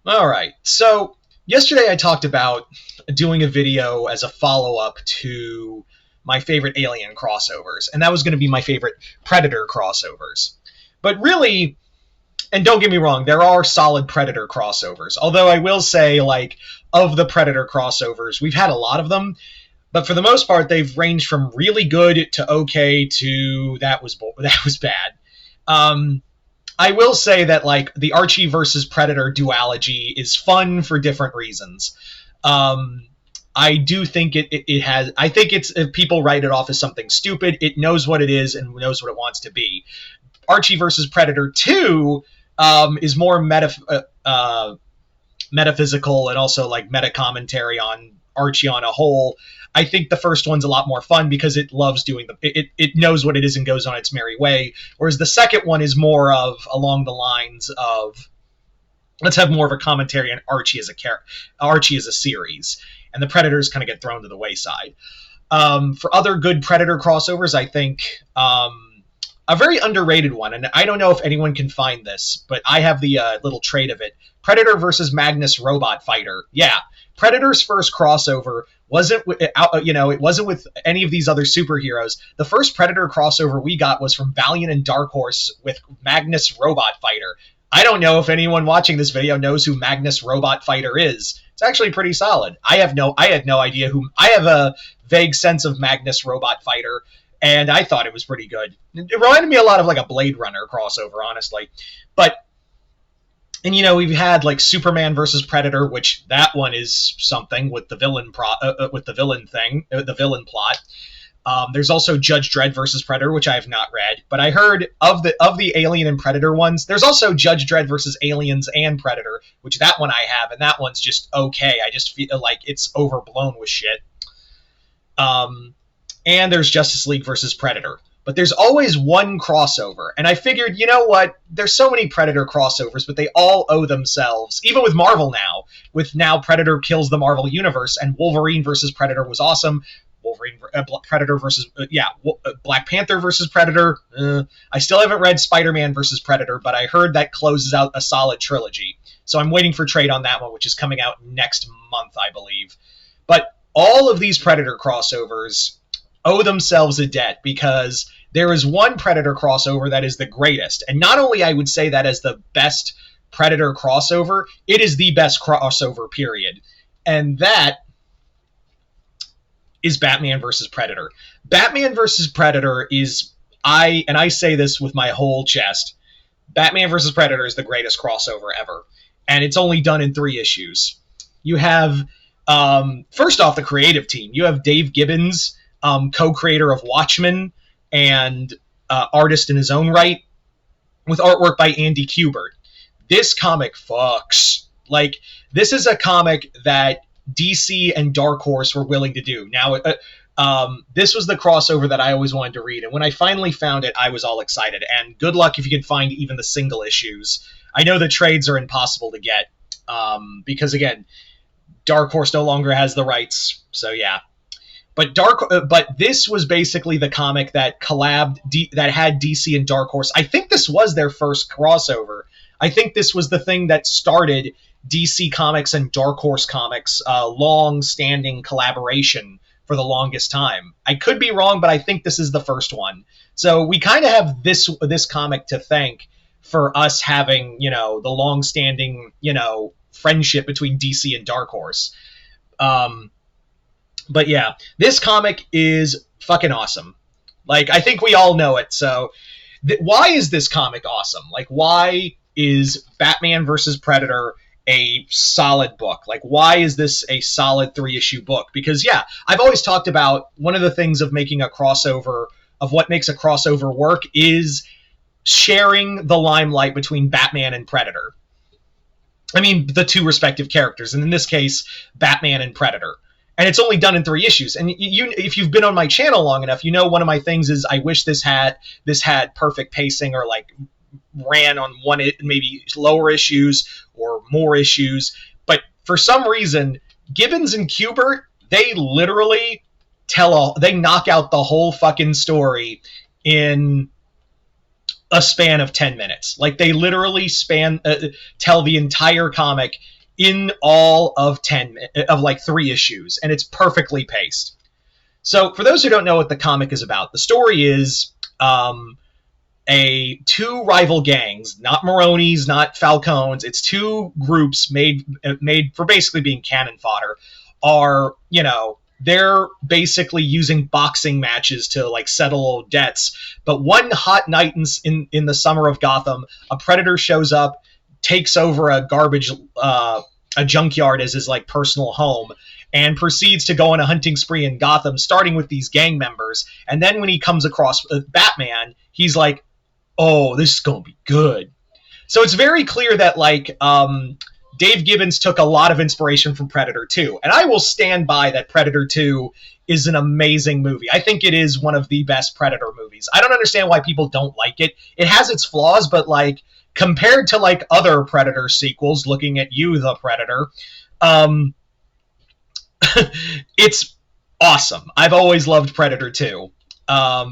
All right. So yesterday I talked about doing a video as a follow-up to my favorite Alien crossovers, and that was going to be my favorite Predator crossovers. But really, and don't get me wrong, there are solid Predator crossovers. Although I will say, like, of the Predator crossovers, we've had a lot of them, but for the most part, they've ranged from really good to okay to that was bad. Um, I will say that, like, the Archie versus Predator duology is fun for different reasons. Um, I do think it has. I think it's, if people write it off as something stupid, it knows what it is and knows what it wants to be. Archie versus Predator 2 is more metaphysical and also like meta commentary on Archie on a whole. I think the first one's a lot more fun because it loves doing it knows what it is and goes on its merry way. Whereas the second one is more of along the lines of, let's have more of a commentary on Archie as a character, Archie as a series, and the Predators kind of get thrown to the wayside. For other good Predator crossovers, I think a very underrated one, and I don't know if anyone can find this, but I have the little trade of it. Predator versus Magnus Robot Fighter. Yeah, Predator's first crossover wasn't, it wasn't with any of these other superheroes. The first Predator crossover we got was from Valiant and Dark Horse with Magnus Robot Fighter. I don't know if anyone watching this video knows who Magnus Robot Fighter is. It's actually pretty solid. I had no idea who. I have a vague sense of Magnus Robot Fighter, and I thought it was pretty good. It reminded me a lot of like a Blade Runner crossover, honestly. But, and we've had like Superman versus Predator, which that one is something with the villain the villain plot. There's also Judge Dredd versus Predator, which I have not read, but I heard of the Alien and Predator ones. There's also Judge Dredd versus Aliens and Predator, which that one I have, and that one's just okay. I just feel like it's overblown with shit. And there's Justice League versus Predator. But there's always one crossover, and I figured, you know what? There's so many Predator crossovers, but they all owe themselves, even with Marvel now. With now Predator kills the Marvel Universe, and Wolverine versus Predator was awesome. Predator versus Black Panther versus Predator. I still haven't read Spider-Man versus Predator, but I heard that closes out a solid trilogy. So I'm waiting for trade on that one, which is coming out next month, I believe. But all of these Predator crossovers owe themselves a debt because there is one Predator crossover that is the greatest. And not only I would say that as the best Predator crossover, it is the best crossover, period. And that is Batman versus Predator. Batman versus Predator is, I say this with my whole chest, Batman versus Predator is the greatest crossover ever. And it's only done in 3 issues. You have, first off, the creative team. You have Dave Gibbons, co-creator of Watchmen and artist in his own right, with artwork by Andy Cubert. This comic fucks. Like, this is a comic that DC and Dark Horse were willing to do. Now, this was the crossover that I always wanted to read, and when I finally found it, I was all excited. And good luck if you can find even the single issues. I know the trades are impossible to get, because, again, Dark Horse no longer has the rights, so yeah. But this was basically the comic that that had DC and Dark Horse. I think this was their first crossover. I think this was the thing that started DC Comics and Dark Horse Comics' long-standing collaboration for the longest time. I could be wrong, but I think this is the first one. So we kind of have this comic to thank for us having, the long-standing, friendship between DC and Dark Horse. But yeah, this comic is fucking awesome. Like, I think we all know it. So why is this comic awesome? Like, why is Batman versus Predator a solid book? Like, why is this a solid 3-issue book? Because, yeah, I've always talked about one of the things of making a crossover, of what makes a crossover work, is sharing the limelight between Batman and Predator. I mean, the 2 respective characters, and in this case, Batman and Predator. And it's only done in 3 issues. And if you've been on my channel long enough, one of my things is I wish this had perfect pacing, or like ran on one, maybe lower issues or more issues. But for some reason, Gibbons and Cubert, they literally they knock out the whole fucking story in a span of 10 minutes. Like, they literally tell the entire comic in all of 3 issues, and it's perfectly paced. So for those who don't know what the comic is about, the story is two rival gangs, not Maronis, not Falcones. It's two groups made for basically being cannon fodder. Are, they're basically using boxing matches to like settle old debts. But one hot night in the summer of Gotham, a predator shows up, takes over a junkyard as his like personal home, and proceeds to go on a hunting spree in Gotham, starting with these gang members. And then when he comes across Batman, he's like, oh, this is going to be good. So it's very clear that like Dave Gibbons took a lot of inspiration from Predator 2. And I will stand by that Predator 2 is an amazing movie. I think it is one of the best Predator movies. I don't understand why people don't like it. It has its flaws, but like compared to like other Predator sequels, looking at you, the Predator, it's awesome. I've always loved Predator 2.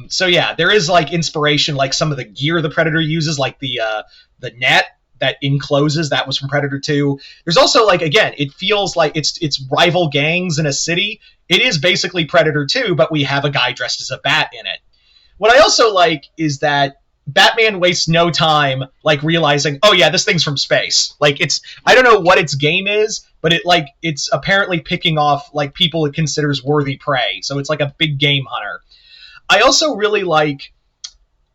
So yeah, there is like inspiration, like some of the gear the Predator uses, like the net that encloses, that was from Predator 2. There's also like, again, it feels like it's rival gangs in a city. It is basically Predator 2, but we have a guy dressed as a bat in it. What I also like is that Batman wastes no time like realizing, oh yeah, this thing's from space. Like I don't know what its game is, but it's apparently picking off like people it considers worthy prey. So it's like a big game hunter. I also really like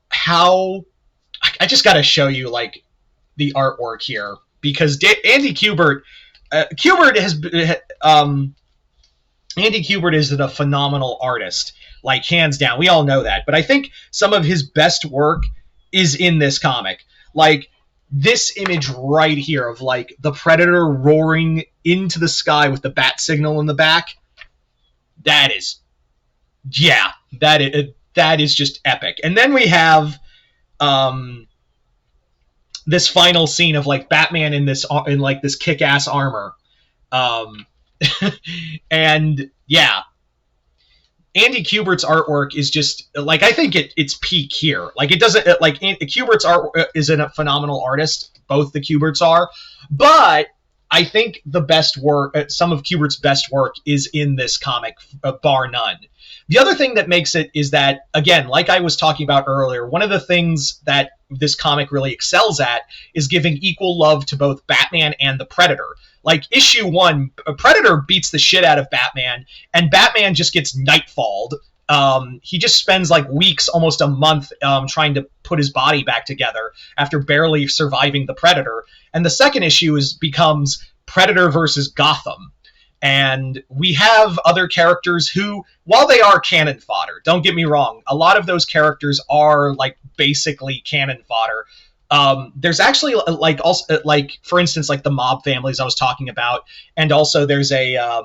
how I just got to show you like the artwork here, because Andy Cubert Andy Cubert is a phenomenal artist, like hands down. We all know that, but I think some of his best work is in this comic. Like this image right here of like the Predator roaring into the sky with the bat signal in the back. That is just epic. And then we have this final scene of like Batman in this kick-ass armor. And yeah, Andy Kubert's artwork is just like, I think it's peak here. Like it doesn't like Kubert's art is a phenomenal artist. Both the Kuberts are, but I think the best work, some of Kubert's best work, is in this comic, bar none. The other thing that makes it is that, again, like I was talking about earlier, one of the things that this comic really excels at is giving equal love to both Batman and the Predator. Like, issue 1, Predator beats the shit out of Batman, and Batman just gets nightfalled. He just spends, like, weeks, almost a month, trying to put his body back together after barely surviving the Predator. And the second issue becomes Predator versus Gotham. And we have other characters who, while they are cannon fodder, don't get me wrong, a lot of those characters are like basically cannon fodder. There's actually like also like, for instance, like the mob families I was talking about, and also there's a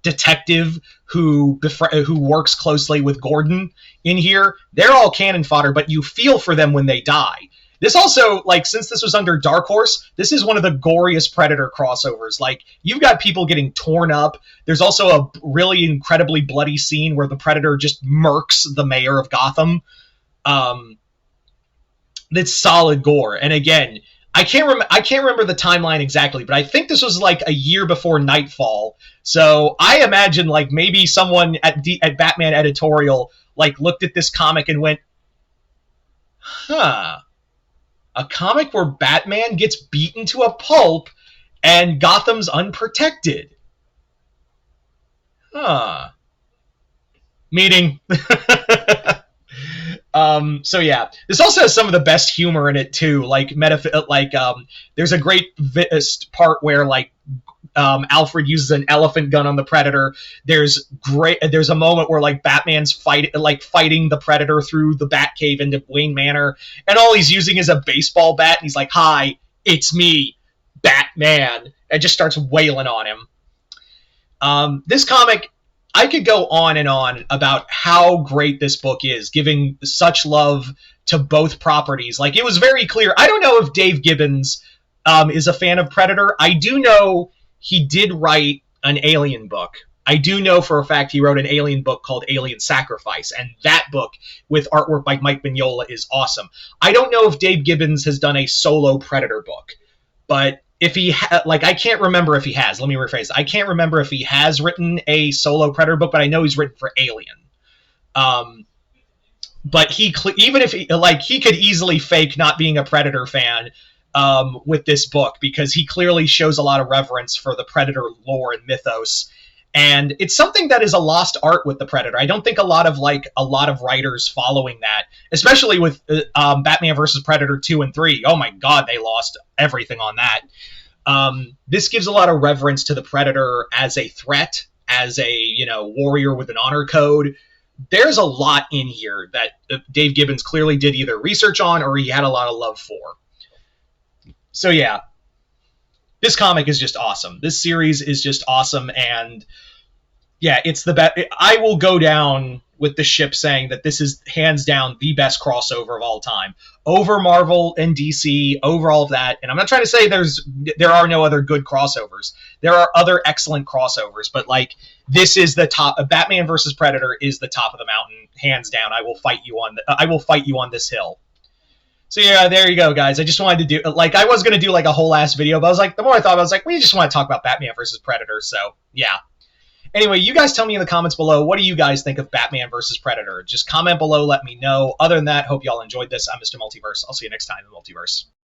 detective who works closely with Gordon in here. They're all cannon fodder, but you feel for them when they die. This also, like, since this was under Dark Horse, this is one of the goriest Predator crossovers. Like, you've got people getting torn up. There's also a really incredibly bloody scene where the Predator just murks the mayor of Gotham. That's solid gore. And again, I can't remember the timeline exactly, but I think this was like a year before Nightfall. So I imagine like maybe someone at Batman Editorial like looked at this comic and went, huh. A comic where Batman gets beaten to a pulp and Gotham's unprotected. Huh. Meeting. So yeah, this also has some of the best humor in it too. Like there's a great part where like Alfred uses an elephant gun on the Predator. There's a moment where like Batman's fighting the Predator through the Batcave into Wayne Manor, and all he's using is a baseball bat, and he's like, "Hi, it's me, Batman," and just starts wailing on him. This comic, I could go on and on about how great this book is, giving such love to both properties. Like, it was very clear. I don't know if Dave Gibbons is a fan of Predator. I do know he did write an Alien book. I do know for a fact he wrote an Alien book called Alien Sacrifice, and that book with artwork by Mike Mignola is awesome. I don't know if Dave Gibbons has done a solo Predator book, but if he I can't remember if he has. Let me rephrase. I can't remember if he has written a solo Predator book, but I know he's written for Alien. But even if he could easily fake not being a Predator fan with this book, because he clearly shows a lot of reverence for the Predator lore and mythos. And it's something that is a lost art with the Predator. I don't think a lot of writers following that, especially with Batman vs. Predator 2 and 3. Oh my God, they lost everything on that. This gives a lot of reverence to the Predator as a threat, as a warrior with an honor code. There's a lot in here that Dave Gibbons clearly did either research on or he had a lot of love for. So yeah, this comic is just awesome. This series is just awesome, and yeah, it's the best. I will go down with the ship saying that this is hands down the best crossover of all time, over Marvel and DC, over all of that. And I'm not trying to say there are no other good crossovers. There are other excellent crossovers, but this is the top. Batman versus Predator is the top of the mountain, hands down. I will fight you on this hill. So yeah, there you go, guys. I just wanted to do I was gonna do a whole ass video, but I was the more I thought, I was we just want to talk about Batman versus Predator. So yeah. Anyway, you guys tell me in the comments below, what do you guys think of Batman versus Predator? Just comment below, let me know. Other than that, hope y'all enjoyed this. I'm Mr. Multiverse. I'll see you next time in the Multiverse.